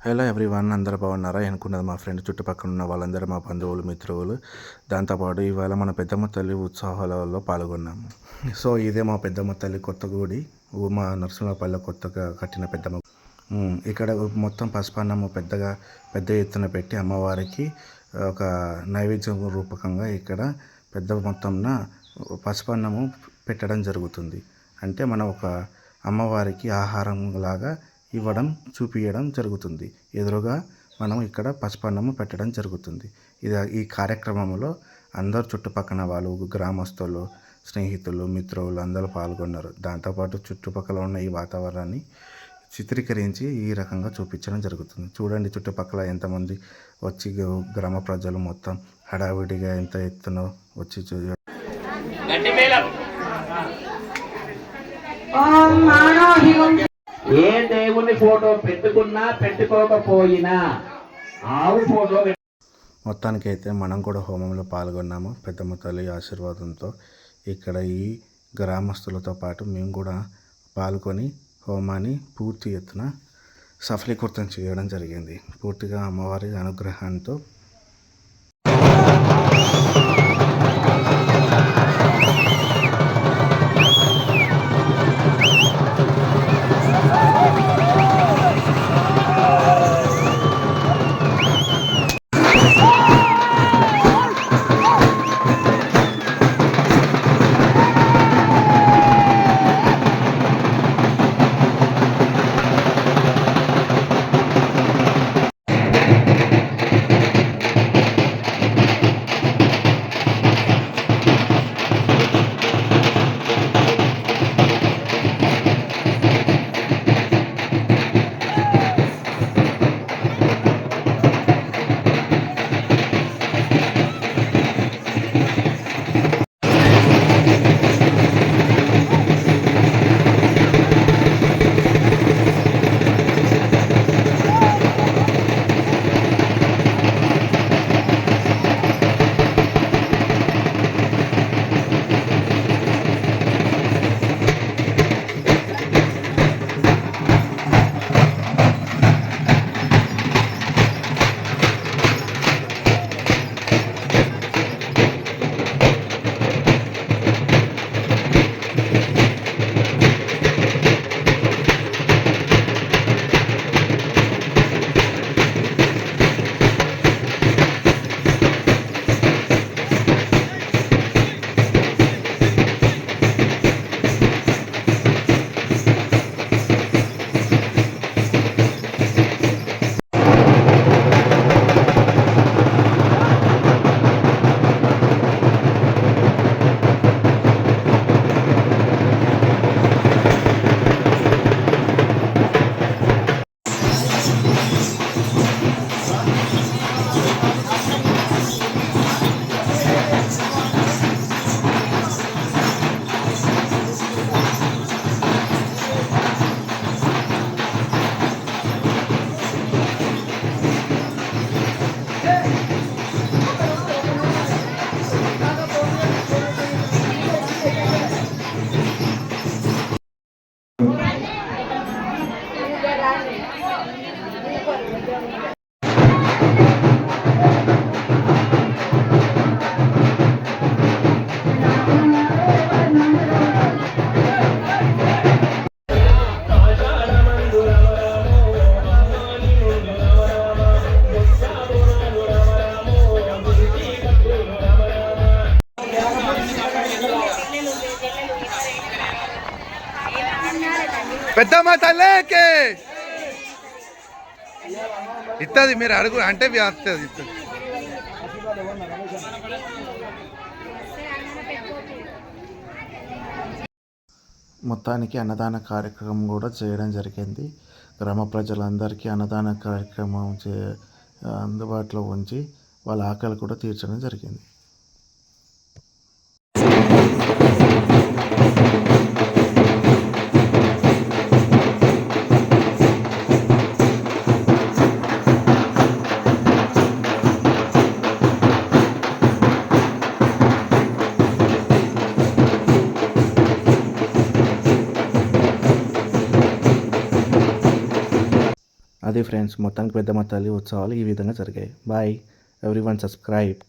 Hello everyone, అందరూ బాగున్నారా? అనుకున్నది మా ఫ్రెండ్, చుట్టుపక్కల ఉన్న వాళ్ళందరూ మా బంధువులు, మిత్రులు. దాంతోపాటు ఇవాళ మన పెద్దమ్మ తల్లి ఉత్సవాలలో పాల్గొన్నాము. సో ఇదే మా పెద్దమ్మ తల్లి కొత్త గుడి, మా నరసింహపల్లి కొత్తగా కట్టిన పెద్దమ్మ. ఇక్కడ మొత్తం పసుపన్నము పెద్ద ఎత్తున పెట్టి అమ్మవారికి ఒక నైవేద్యం రూపకంగా ఇక్కడ పెద్ద మొత్తంన పసుపన్నము పెట్టడం జరుగుతుంది. అంటే మనం ఒక అమ్మవారికి ఆహారం లాగా ఇవ్వడం, చూపించడం జరుగుతుంది. ఎదురుగా మనం ఇక్కడ పసుపన్నము పెట్టడం జరుగుతుంది. ఈ కార్యక్రమంలో అందరు చుట్టుపక్కల వాళ్ళు, గ్రామస్తులు, స్నేహితులు, మిత్రులు అందరూ పాల్గొన్నారు. దాంతోపాటు చుట్టుపక్కల ఉన్న ఈ వాతావరణాన్ని చిత్రీకరించి ఈ రకంగా చూపించడం జరుగుతుంది. చూడండి చుట్టుపక్కల ఎంతమంది వచ్చి, గ్రామ ప్రజలు మొత్తం హడావిడిగా ఎంత ఎత్తున వచ్చి ఏ దేవుని ఫోటో పెట్టుకున్నా పెట్టుకోకపోయినా ఆవు ఫోటో. మొత్తానికైతే మనం కూడా హోమంలో పాల్గొన్నాము పెద్దమ్మ తల్లి ఆశీర్వాదంతో. ఇక్కడ ఈ గ్రామస్తులతో పాటు మేము కూడా పాల్గొని హోమాన్ని పూర్తి ఎత్తున సఫలీకృతం చేయడం జరిగింది. పూర్తిగా అమ్మవారి అనుగ్రహంతో పెద్దమ్మ తల్లికి ఇస్తుంది. మీరు అడుగు అంటే వస్తుంది, ఇస్తుంది. మొత్తానికి అన్నదాన కార్యక్రమం కూడా చేయడం జరిగింది. గ్రామ ప్రజలందరికీ అన్నదాన కార్యక్రమం అందుబాటులో ఉంచి వాళ్ళ ఆకలి కూడా తీర్చడం జరిగింది. అది ఫ్రెండ్స్, మొత్తానికి పెద్దమ్మ తల్లి ఉత్సవాలు ఈ విధంగా జరిగాయి. Bye everyone, subscribe.